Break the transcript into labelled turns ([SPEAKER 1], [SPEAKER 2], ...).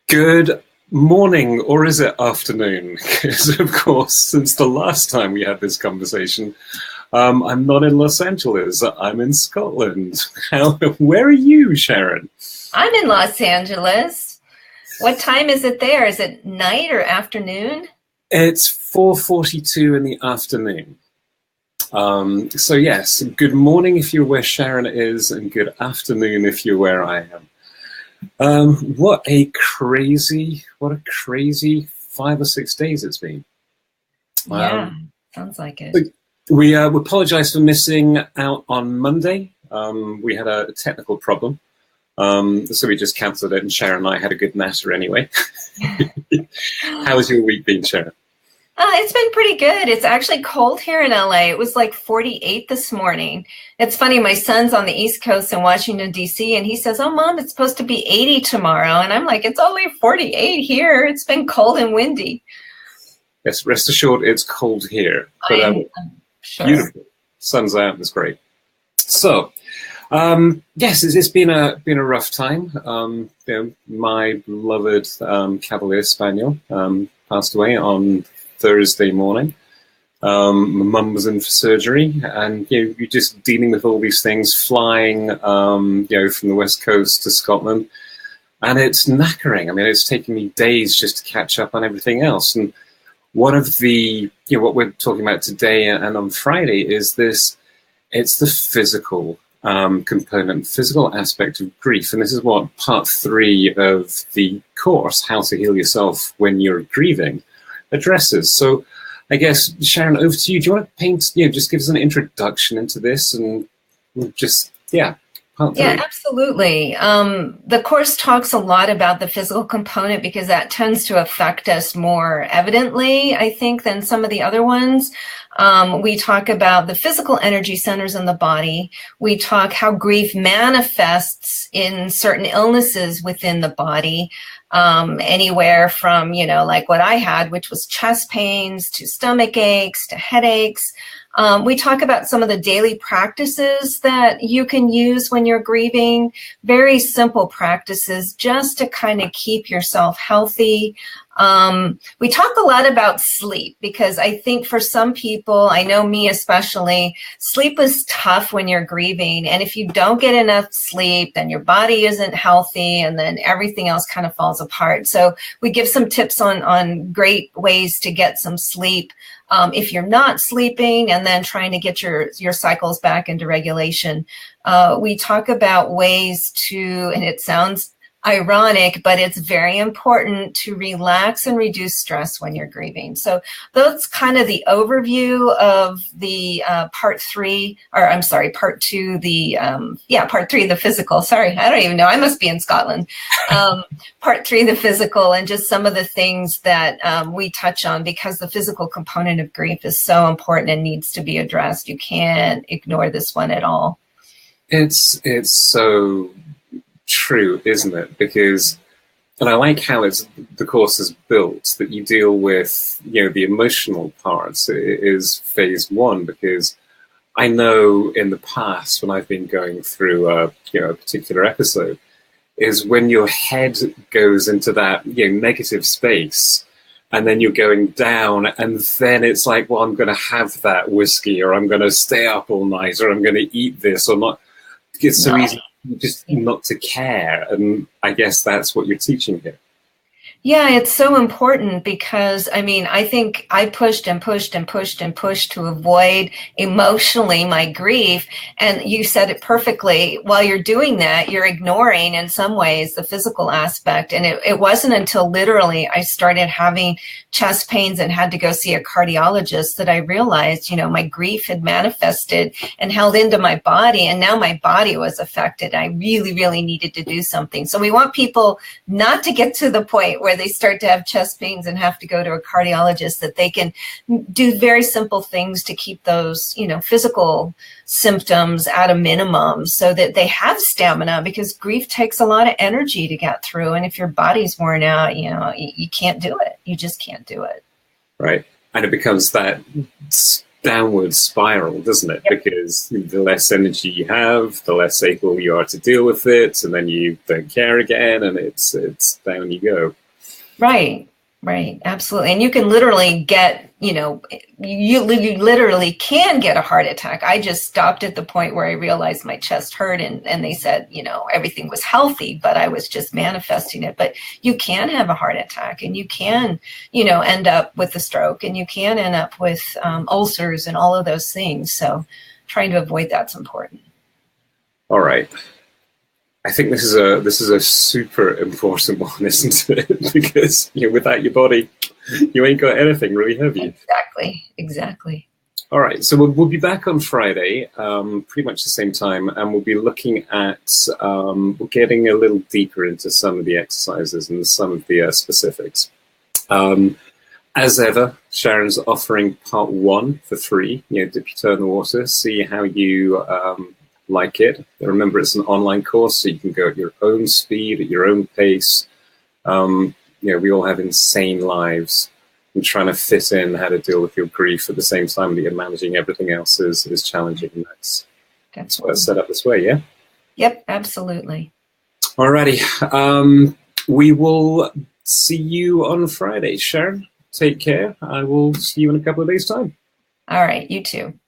[SPEAKER 1] Good morning, or is it afternoon? Because, of course, since the last time we had this conversation, I'm not in Los Angeles. I'm in Scotland. Where are you, Sharon?
[SPEAKER 2] I'm in Los Angeles. What time is it there? Is it night or afternoon?
[SPEAKER 1] It's 4:42 in the afternoon. So yes, good morning if you're where Sharon is, and good afternoon if you're where I am. What a crazy 5 or 6 days it's been.
[SPEAKER 2] Yeah, sounds like it.
[SPEAKER 1] We apologize for missing out on Monday. We had a technical problem, so we just cancelled it, and Sharon and I had a good natter anyway. How has your week been, Sharon?
[SPEAKER 2] It's been pretty good. It's actually cold here in LA. It was like 48 this morning. It's funny, my son's on the East Coast in Washington, D.C., and he says, "Oh, Mom, it's supposed to be 80 tomorrow." And I'm like, "It's only 48 here. It's been cold and windy."
[SPEAKER 1] Yes, rest assured it's cold here. But
[SPEAKER 2] I'm sure.
[SPEAKER 1] beautiful. Sun's out, it's great. So, yes, it's been a rough time. My beloved Cavalier Spaniel passed away on Thursday morning. My mum was in for surgery, and you're just dealing with all these things, flying from the West Coast to Scotland, and it's knackering. I mean, it's taken me days just to catch up on everything else. And one of the what we're talking about today and on Friday is this. It's the physical component, physical aspect of grief, and this is what part 3 of the course, How to Heal Yourself When You're Grieving, addresses. So I guess, Sharon, over to you. Do you want to paint, just give us an introduction into this, and we'll just, part 3.
[SPEAKER 2] Yeah, absolutely. The course talks a lot about the physical component because that tends to affect us more evidently, I think, than some of the other ones. We talk about the physical energy centers in the body. We talk how grief manifests in certain illnesses within the body. Anywhere from, like what I had, which was chest pains, to stomach aches, to headaches. We talk about some of the daily practices that you can use when you're grieving, very simple practices just to kind of keep yourself healthy. We talk a lot about sleep because I think for some people, I know me especially, sleep is tough when you're grieving. And if you don't get enough sleep, then your body isn't healthy and then everything else kind of falls apart. So we give some tips on great ways to get some sleep. If you're not sleeping, and then trying to get your cycles back into regulation. We talk about ways to, and it sounds ironic, but it's very important to relax and reduce stress when you're grieving. So that's kind of the overview of the part 2, part 3, the physical. Sorry, I don't even know. I must be in Scotland. Part 3, the physical, and just some of the things that we touch on because the physical component of grief is so important and needs to be addressed. You can't ignore this one at all.
[SPEAKER 1] It's so true, isn't it? Because, and I like how the course is built, that you deal with the emotional parts. It is phase 1, because I know in the past when I've been going through a particular episode, is when your head goes into that negative space, and then you're going down, and then it's like, well, I'm going to have that whiskey, or I'm going to stay up all night, or I'm going to eat this, or not. It's so easy just not to care, and I guess that's what you're teaching here.
[SPEAKER 2] Yeah, it's so important because, I think I pushed and pushed and pushed and pushed to avoid emotionally my grief. And you said it perfectly. While you're doing that, you're ignoring in some ways the physical aspect. And it wasn't until literally I started having chest pains and had to go see a cardiologist that I realized, my grief had manifested and held into my body. And now my body was affected. I really, really needed to do something. So we want people not to get to the point where they start to have chest pains and have to go to a cardiologist, that they can do very simple things to keep those, physical symptoms at a minimum so that they have stamina, because grief takes a lot of energy to get through. And if your body's worn out, you can't do it. You just can't do it.
[SPEAKER 1] Right. And it becomes that downward spiral, doesn't it?
[SPEAKER 2] Yep.
[SPEAKER 1] Because the less energy you have, the less able you are to deal with it, and then you don't care again, and it's down you go.
[SPEAKER 2] Right. Right, absolutely. And you can literally get, you literally can get a heart attack. I just stopped at the point where I realized my chest hurt and they said, everything was healthy, but I was just manifesting it. But you can have a heart attack, and you can, end up with a stroke, and you can end up with ulcers and all of those things. So trying to avoid that's important.
[SPEAKER 1] All right. I think this is a super important one, isn't it? Because without your body, you ain't got anything, really, have you?
[SPEAKER 2] Exactly.
[SPEAKER 1] All right, so we'll be back on Friday, pretty much the same time, and we'll be looking at getting a little deeper into some of the exercises and some of the specifics. As ever, Sharon's offering part 1 for free. Dip your toe in the water, see how you like it. Remember, it's an online course, so you can go at your own speed, at your own pace. We all have insane lives, and trying to fit in how to deal with your grief at the same time that you're managing everything else is challenging. And that's why it's set up this way, yeah? Yep,
[SPEAKER 2] absolutely.
[SPEAKER 1] Alrighty. We will see you on Friday. Sharon, take care. I will see you in a couple of days' time.
[SPEAKER 2] All right, you too.